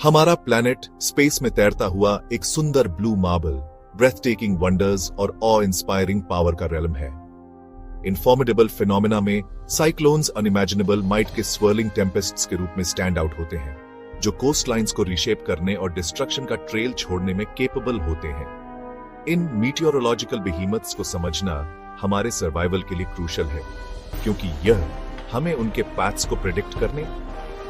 हमारा planet space में तैरता हुआ एक सुंदर ब्लू मार्बल, ब्रेथटेकिंग वंडर्स और ऑ इंस्पायरिंग पावर का रेलम है। इन फॉर्मिडेबल फिनोमेना में साइक्लोन्स अनइमेजिनेबल माइट के स्वर्लिंग टेम्पेस्ट्स के रूप में स्टैंड आउट होते हैं, जो कोस्ट लाइन्स को रीशेप करने और डिस्ट्रक्शन का ट्रेल छोड़ने में केपेबल होते हैं। इन मीटियोरोलॉजिकल बेहीमथ्स को समझना हमारे सर्वाइवल के लिए क्रूशल है, क्योंकि यह हमें उनके पैथ्स को प्रेडिक्ट करने,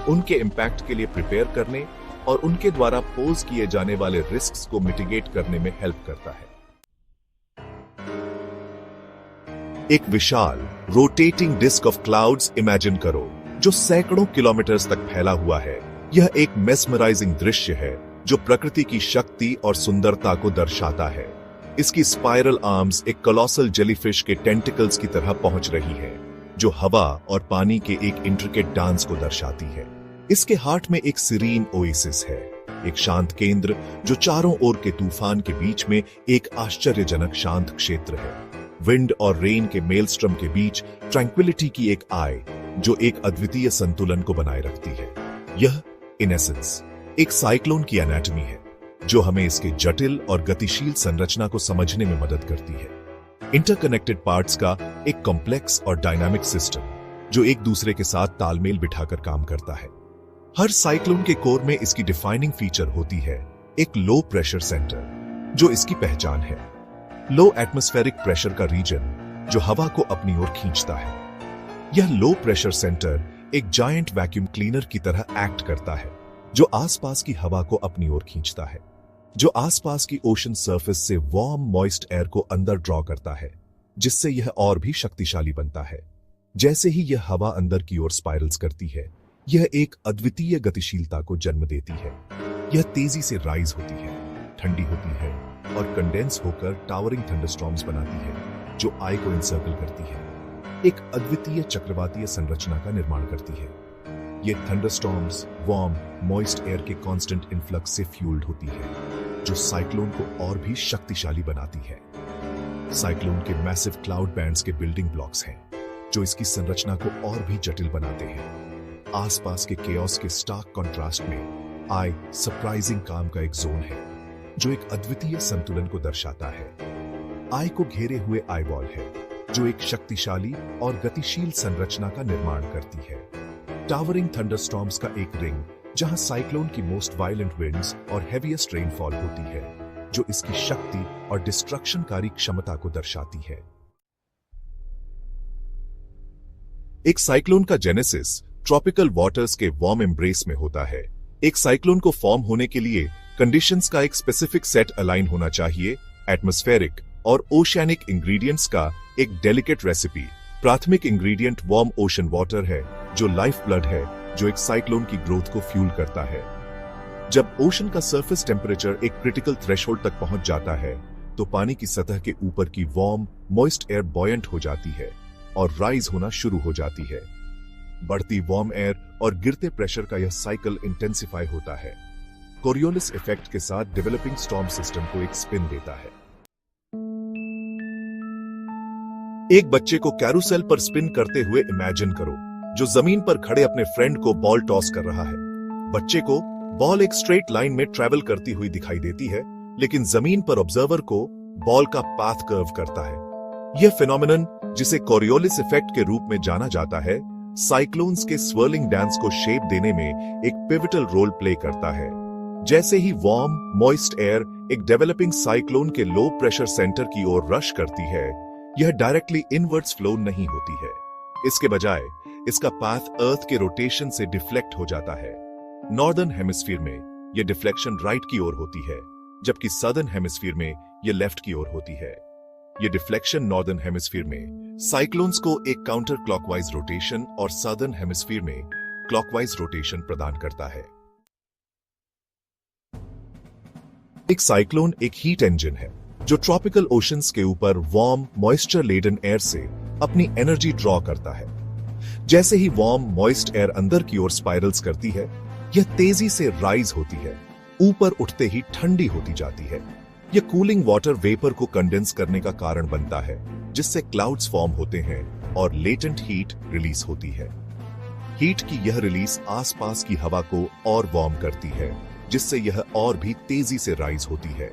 उनके इंपैक्ट के लिए प्रिपेयर करने और उनके द्वारा पोज किए जाने वाले रिस्क्स को मिटिगेट करने में हेल्प करता है। एक विशाल rotating disc of clouds imagine करो, जो सैकड़ों किलोमीटर्स तक फैला हुआ है। यह एक मेस्मराइजिंग दृश्य है जो प्रकृति की शक्ति और सुंदरता को दर्शाता है। इसकी स्पाइरल आर्म्स एक कोलोसल जेलीफिश के टेंटिकल्स की तरह पहुंच रही है, जो हवा और पानी के एक इंट्रिकेट डांस को दर्शाती है। इसके हार्ट में एक सीरीन ओएसिस है, एक शांत केंद्र जो चारों ओर के तूफान के बीच में एक आश्चर्यजनक शांत क्षेत्र है। विंड और रेन के मेलस्ट्रम के बीच ट्रैंक्विलिटी की एक आय जो एक अद्वितीय संतुलन को बनाए रखती है। यह इन एसेंस एक साइक्लोन की एनाटॉमी है, जो हमें इसके जटिल और गतिशील संरचना को समझने में मदद करती है। इंटरकनेक्टेड पार्ट्स का एक कॉम्प्लेक्स और डायनामिक सिस्टम जो एक दूसरे के साथ तालमेल बिठाकर काम करता है। हर साइक्लोन के कोर में इसकी डिफाइनिंग फीचर होती है एक लो प्रेशर सेंटर, जो इसकी पहचान है। लो एटमॉस्फेरिक प्रेशर का रीजन जो हवा को अपनी ओर खींचता है। यह लो प्रेशर सेंटर एक जायंट वैक्यूम क्लीनर की तरह एक्ट करता है, जो आसपास की हवा को अपनी ओर खींचता है, जो आसपास की ओशन सरफेस से वार्म मॉइस्ट एयर को अंदर ड्रॉ करता है, जिससे यह और भी शक्तिशाली बनता है। जैसे ही यह हवा अंदर की ओर स्पाइरल्स करती है, यह एक अद्वितीय गतिशीलता को जन्म देती है। यह तेजी से राइज होती है, ठंडी होती है और कंडेंस होकर टावरिंग थंडरस्टॉर्म्स बनाती है, जो आई को इंसर्कल करती है, एक अद्वितीय चक्रवातीय संरचना का निर्माण करती है। ये थंडरस्टॉर्म्स वार्म मॉइस्ट एयर के कांस्टेंट इन्फ्लक्स से फ्यूल्ड होती है, जो साइक्लोन को और भी शक्तिशाली बनाती है। साइक्लोन के मैसिव क्लाउड बैंड्स के बिल्डिंग ब्लॉक्स हैं, जो इसकी संरचना को और भी जटिल बनाते हैं। आसपास के केओस के स्टार्क कंट्रास्ट में आई सरप्राइजिंग काम का एक जोन है, जो एक अद्वितीय संतुलन को दर्शाता है। आई को घेरे हुए आई वॉल है, जो एक शक्तिशाली और गतिशील संरचना का निर्माण करती है। टावरिंग थंडरस्टॉर्म्स का एक रिंग, जहां साइक्लोन की मोस्ट वायलेंट विंड्स और हेवीएस्ट रेनफॉल होती है, जो इसकी शक्ति और डिस्ट्रक्शनकारी क्षमता को दर्शाती है। एक साइक्लोन का जेनेसिस ट्रॉपिकल वाटर्स के वार्म एम्ब्रेस में होता है। एक साइक्लोन को फॉर्म होने के लिए कंडीशंस का एक स्पेसिफिक सेट अलाइन होना चाहिए। एटमॉस्फेरिक और ओशियानिक इंग्रेडिएंट्स का एक डेलिकेट रेसिपी। प्राथमिक इंग्रेडिएंट वार्म ओशन वाटर है, जो लाइफ ब्लड है, जो एक साइक्लोन की ग्रोथ को फ्यूल करता है। जब ओशन का सरफेस टेम्परेचर एक क्रिटिकल थ्रेशोल्ड तक पहुंच जाता है, तो पानी की सतह के ऊपर की वार्म मॉइस्ट एयर बॉयंट हो जाती है और राइज होना शुरू हो जाती है। बढ़ती वार्म एयर और गिरते प्रेशर का यह साइकिल इंटेंसिफाई होता है। कोरियोलिस इफेक्ट के साथ डेवलपिंग स्टॉर्म सिस्टम को एक स्पिन देता है। एक बच्चे को कैरूसेल पर स्पिन करते हुए इमेजिन करो, जो जमीन पर खड़े अपने फ्रेंड को बॉल टॉस कर रहा है। बच्चे को बॉल एक स्ट्रेट लाइन में ट्रेवल करती हुई दिखाई देती है, लेकिन जमीन पर ऑब्जर्वर को बॉल का पाथ कर्व करता है। यह फिनोमिनन, जिसे कोरियोलिस इफेक्ट के रूप में जाना जाता है, साइक्लोन्स के स्वर्लिंग डांस को शेप देने में एक पिवटल रोल प्ले करता है। जैसे ही वार्म मॉइस्ट एयर एक डेवलपिंग साइक्लोन के लो प्रेशर सेंटर की ओर रश करती है, यह डायरेक्टली इनवर्ड्स फ्लो नहीं होती है। इसके बजाय इसका पाथ अर्थ के रोटेशन से डिफ्लेक्ट हो जाता है। नॉर्दर्न हेमिस्फीयर में यह डिफ्लेक्शन राइट की ओर होती है, जबकि सदर्न हेमिस्फीयर में यह लेफ्ट की ओर होती है। यह डिफ्लेक्शन नॉर्दर्न हेमिस्फीयर में साइक्लोन्स को एक काउंटर क्लॉकवाइज रोटेशन और सदर्न हेमिस्फीयर में क्लॉकवाइज रोटेशन प्रदान करता है। एक साइक्लोन एक हीट इंजन है, जो ट्रॉपिकल ओशंस के ऊपर वार्म मॉइस्चर लेडन एयर से अपनी एनर्जी ड्रॉ करता है। जैसे ही वार्म मॉइस्ट एयर अंदर की ओर स्पाइरल्स करती है, यह तेजी से राइज होती है, ऊपर उठते ही ठंडी होती जाती है। यह कूलिंग वाटर वेपर को कंडेंस करने का कारण बनता है, जिससे क्लाउड्स फॉर्म होते हैं और लेटेंट हीट रिलीज होती है। हीट की यह रिलीज आसपास की हवा को और वार्म करती है, जिससे यह और भी तेजी से राइज होती है।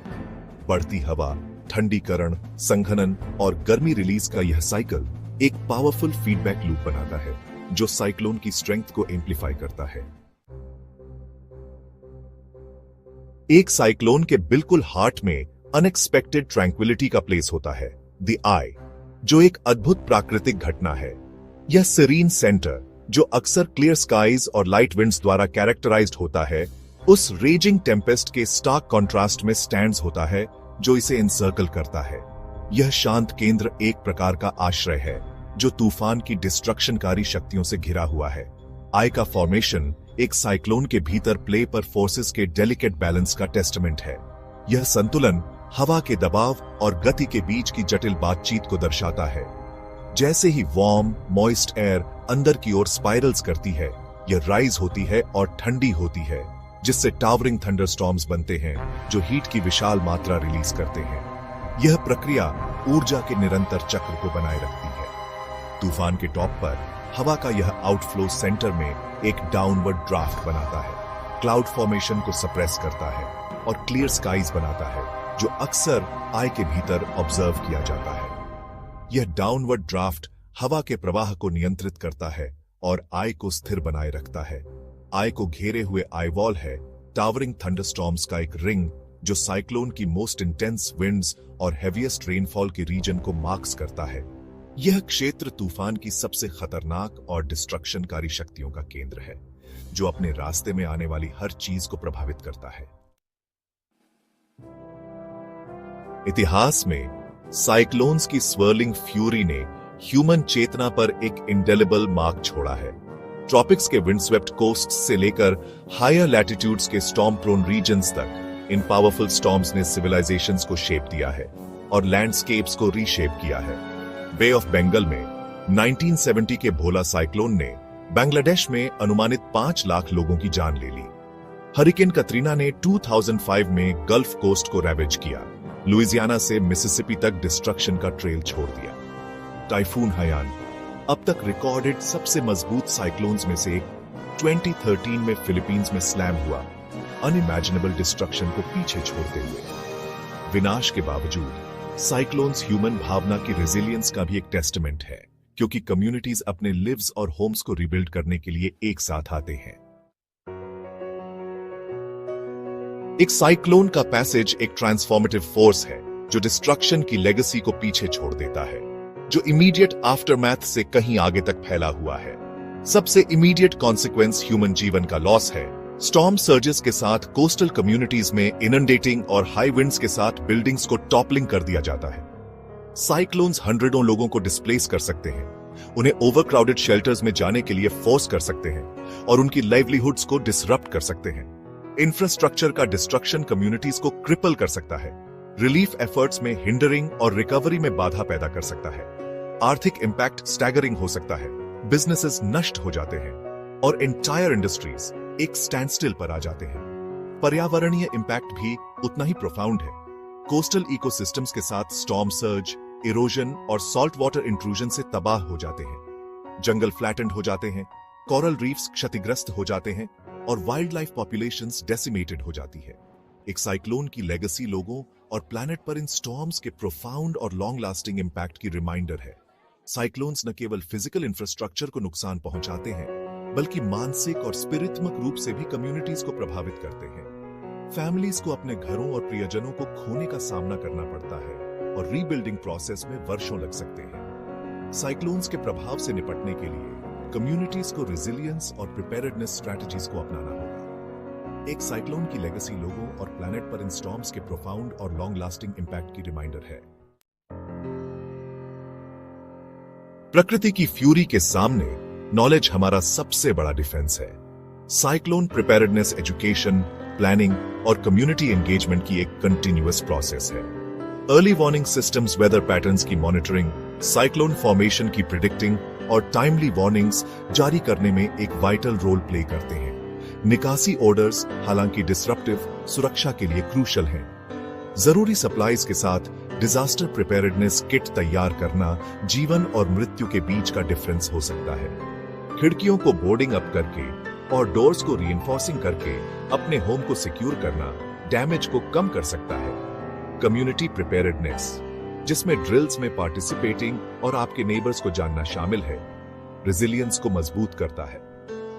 बढ़ती हवा, ठंडीकरण, संघनन और गर्मी रिलीज का यह साइकिल एक पावरफुल फीडबैक लूप बनाता है जो साइक्लोन की स्ट्रेंथ को एम्प्लीफाई करता है। एक साइक्लोन के बिल्कुल हार्ट में अनएक्सपेक्टेड ट्रैंक्विलिटी का प्लेस होता है, द आई, जो एक अद्भुत प्राकृतिक घटना है। यह सीरीन सेंटर, जो अक्सर क्लियर स्काइज और लाइट विंड्स द्वारा कैरेक्टराइज्ड होता है, उस रेजिंग टेम्पेस्ट के स्टार्क कॉन्ट्रास्ट में स्टैंड्स होता है जो इसे एनसर्कल करता है। यह शांत केंद्र एक प्रकार का आश्रय है जो तूफान की डिस्ट्रक्शनकारी शक्तियों से घिरा हुआ है। आई का फॉर्मेशन एक साइक्लोन के भीतर प्ले पर फोर्सेस के डेलिकेट बैलेंस का टेस्टमेंट है। यह संतुलन हवा के दबाव और गति के बीच की जटिल बातचीत को दर्शाता है। जैसे ही वार्म, मॉइस्ट एयर अंदर की ओर स्पाइरल्स करती है, यह राइज होती है और ठंडी होती है, जिससे टावरिंग थंडरस्टॉर्म्स बनते हैं जो हीट की विशाल मात्रा रिलीज करते हैं। यह प्रक्रिया ऊर्जा के निरंतर चक्र को बनाए रखती है। तूफान के टॉप पर हवा का यह आउटफ्लो सेंटर में एक डाउनवर्ड ड्राफ्ट बनाता है, क्लाउड फॉर्मेशन को सप्रेस करता है और क्लियर स्काइज बनाता है जो अक्सर आई के भीतर ऑब्जर्व किया जाता है। यह डाउनवर्ड ड्राफ्ट हवा के प्रवाह को नियंत्रित करता है और आई को स्थिर बनाए रखता है। आई को घेरे हुए आई वॉल है टावरिंग थंडरस्टॉर्म्स का एक रिंग जो साइक्लोन की मोस्ट इंटेंस विंड्स और हेवीएस्ट रेनफॉल के रीजन को मार्क्स करता है। यह क्षेत्र तूफान की सबसे खतरनाक और डिस्ट्रक्शनकारी शक्तियों का केंद्र है जो अपने रास्ते में आने वाली हर चीज को प्रभावित करता है। इतिहास में साइक्लोन्स की स्वर्लिंग फ्यूरी ने ह्यूमन चेतना पर एक इंडेलिबल मार्क छोड़ा है। ट्रॉपिक्स के विंडस्वेप्ट कोस्ट से लेकर हायर लैटिट्यूड्स के स्टॉर्म प्रोन रीजन्स तक इन पावरफुल स्टॉर्म्स ने सिविलाइजेशंस को शेप दिया है और लैंडस्केप्स को रीशेप किया है। बे ऑफ बंगाल में 1970 के भोला साइक्लोन ने बांग्लादेश में अनुमानित 5 लाख लोगों की जान ले ली। हरिकेन कतरीना ने 2005 में गल्फ कोस्ट को रैवेज किया, लुइसियाना से मिसिसिपी तक डिस्ट्रक्शन का ट्रेल छोड़ दिया। टाइफून हयान, अब तक रिकॉर्डेड सबसे मजबूत साइक्लोन्स में से एक, 2013 में फिलीपींस में स्लैम हुआ, अनइमेजिनेबल डिस्ट्रक्शन को पीछे छोड़ते हुए। विनाश के बावजूद साइक्लोन्स ह्यूमन भावना की रेजिलियंस का भी एक टेस्टमेंट है, क्योंकि कम्युनिटीज अपने लिव्स और होम्स को रिबिल्ड करने के लिए एक साथ आते हैं। एक साइक्लोन का पैसेज एक ट्रांसफॉर्मेटिव फोर्स है जो डिस्ट्रक्शन की लेगेसी को पीछे छोड़ देता है, जो इमीडिएट आफ्टरमैथ से कहीं आगे तक फैला हुआ है। सबसे इमीडिएट कॉन्सिक्वेंस ह्यूमन जीवन का लॉस है। स्टॉर्म सर्जेस के साथ कोस्टल कम्युनिटीज में इनंडेटिंग और हाई विंड्स के साथ बिल्डिंग्स को टॉपलिंग कर दिया जाता है। साइक्लोन्स हंड्रेडों लोगों को डिस्प्लेस कर सकते हैं, उन्हें ओवरक्राउडेड शेल्टर्स में जाने के लिए फोर्स कर सकते हैं और उनकी लाइवलीहुड्स को डिसरप्ट कर सकते हैं। इंफ्रास्ट्रक्चर का डिस्ट्रक्शन कम्युनिटीज को क्रिपल कर सकता है, रिलीफ एफर्ट्स में हिंडरिंग और रिकवरी में बाधा पैदा कर सकता है। आर्थिक इंपैक्ट स्टैगरिंग हो सकता है, बिजनेसेस नष्ट हो जाते हैं और एंटायर इंडस्ट्रीज एक स्टैंडस्टिल पर आ जाते हैं। पर्यावरणीय इंपैक्ट भी उतना ही प्रोफाउंड है। कोस्टल इकोसिस्टम्स के साथ स्टॉर्म सर्ज, इरोजन और सॉल्ट वाटर इंट्रूजन से तबाह हो जाते हैं। जंगल फ्लैटेंड हो जाते हैं, कोरल रीफ्स क्षतिग्रस्त हो जाते हैं और वाइल्ड लाइफ पॉपुलेशंस डेसिमेटेड हो जाती है। एक साइक्लोन की लेगेसी लोगों और प्लैनेट पर इन स्टॉर्म्स के प्रोफाउंड और लॉन्ग लास्टिंग इंपैक्ट की रिमाइंडर है। साइक्लोन्स न केवल फिजिकल इंफ्रास्ट्रक्चर को नुकसान पहुंचाते हैं, बल्कि मानसिक और स्पिरित्मक रूप से भी कम्युनिटीज को प्रभावित करते हैं। फैमिलीज को अपने घरों और प्रियजनों को खोने का सामना करना पड़ता है और रीबिल्डिंग प्रोसेस में वर्षों लग सकते हैं। साइक्लोन्स के प्रभाव से निपटने के लिए कम्युनिटीज को रेजिलियंस और प्रिपेयर्डनेस स्ट्रैटेजीज को अपनाना होगा। एक साइक्लोन की लेगेसी लोगों और प्लैनेट पर इन स्टॉर्म्स के प्रोफाउंड और लॉन्ग लास्टिंग इंपैक्ट की रिमाइंडर है। प्रकृति की फ्यूरी के सामने नॉलेज हमारा सबसे बड़ा डिफेंस है। साइक्लोन प्रिपेयर्डनेस एजुकेशन, प्लानिंग और कम्युनिटी एंगेजमेंट की एक कंटिन्यूअस प्रोसेस है। Early warning systems, weather patterns की मॉनिटरिंग, साइक्लोन फॉर्मेशन की प्रिडिक्टिंग और टाइमली वार्निंग्स जारी करने में एक वाइटल रोल प्ले करते हैं। निकासी ऑर्डर्स हालांकि डिसरप्टिव सुरक्षा के लिए क्रूशल हैं। जरूरी सप्लाईज के साथ डिजास्टर प्रिपेयर्डनेस किट तैयार करना जीवन और मृत्यु के बीच का डिफरेंस हो सकता है। खिड़कियों को बोर्डिंग अप करके और डोर्स को रीइंफोर्सिंग करके अपने होम को सिक्योर करना डैमेज को कम कर सकता है। कम्युनिटी प्रिपेयर्डनेस, जिसमें ड्रिल्स में पार्टिसिपेटिंग और आपके नेबर्स को जानना शामिल है, रेजिलियंस को मजबूत करता है।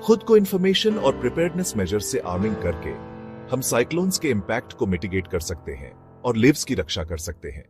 खुद को इंफॉर्मेशन और प्रिपेयर्डनेस मेजर से आर्मिंग करके हम साइक्लोन्स के इंपैक्ट को मिटिगेट कर सकते हैं और लिव्स की रक्षा कर सकते हैं।